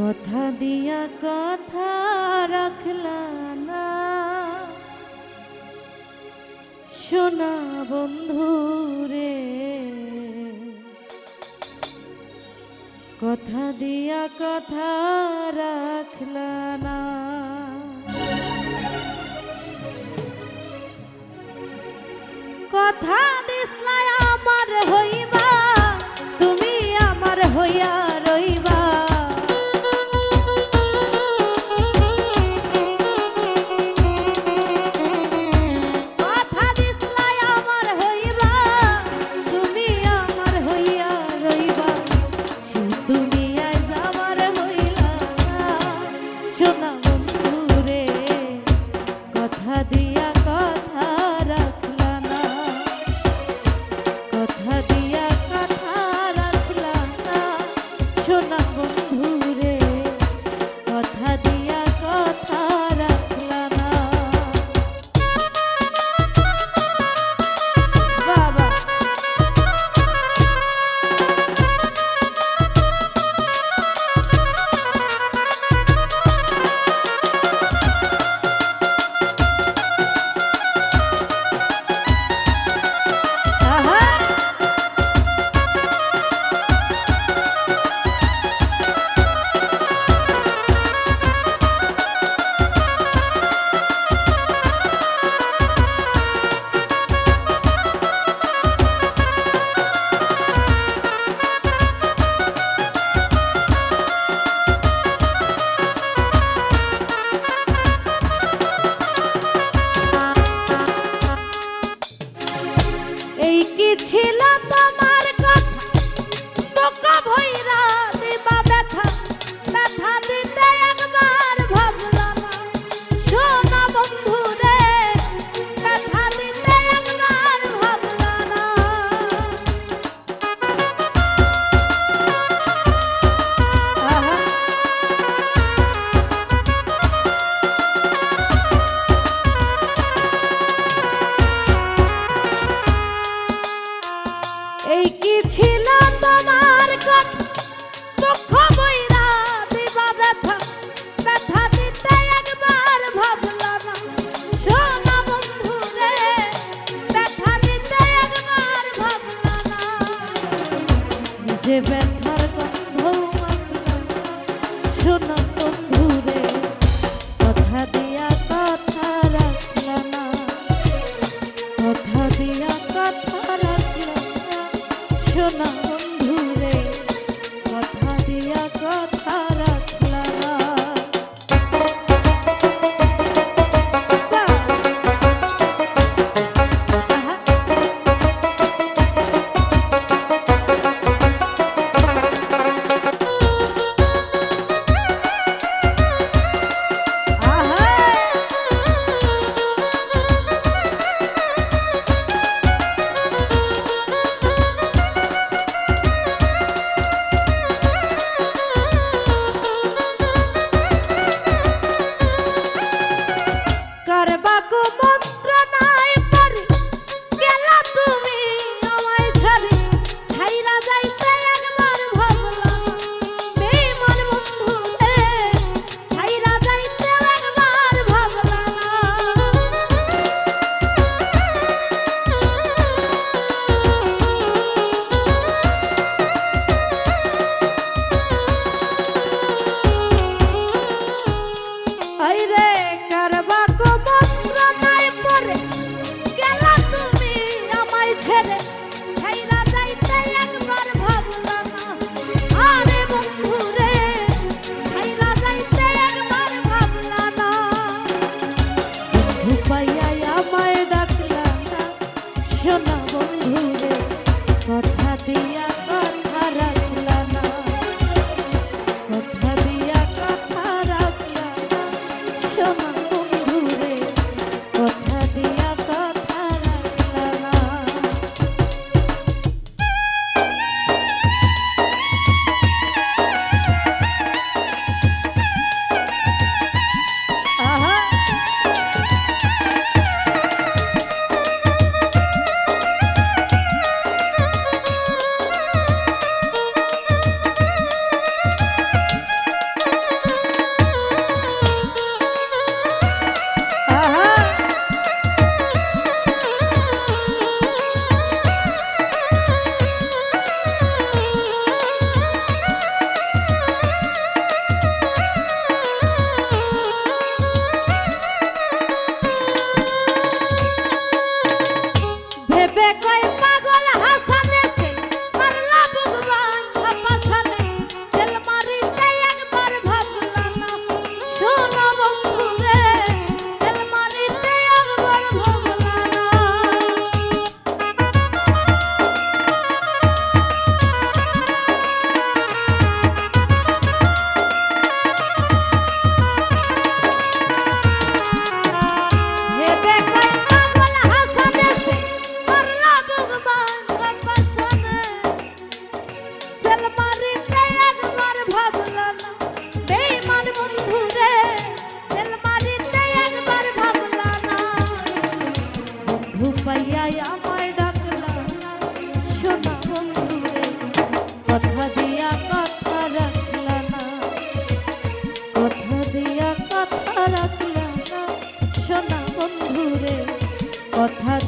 কথা দিয়া কথা রাখলা না, সোনা বন্ধু রে। কথা দিয়া কথা রাখলা না। কথা দিসলা আমার হইবা, তুমি আমার হইয়া রইবা। কথা দিসলা আমার হইবা, তুমি আমার হইয়া রইবা। তুমি আজ আমার হইলা না, সোনা বন্ধু রে। কথা দিয়া কথা রাখলা না।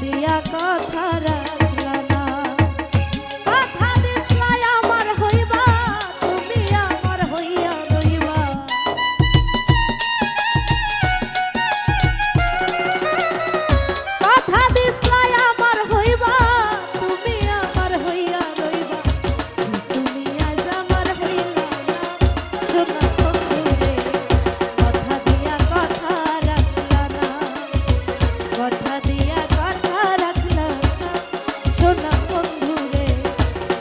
দিয়া কথা রাখলা না। কথা দিছলাই আমার হইবা, তুমি আমার হইয়া রইবা। কথা দিছলাই আমার হইবা, তুমি আমার হইয়া রইবা। তুমি আজ আমার হইলা না, সোনা বন্ধু রে, কথা দিয়া কথা রাখলা না। কথা দিয়া কথা রাখলা না, সোনা বন্ধু রে,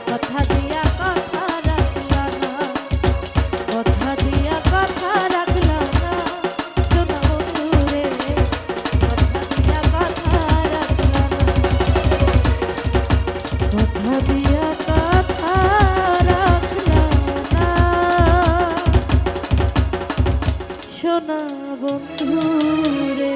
কথা দিয়া কথা রাখলা না। কথা দিয়া কথা রাখলা না, সোনা বন্ধু রে, কথা দিয়া কথা রাখলা না। কথা দিয়া কথা রাখলা না, সোনা বন্ধু রে।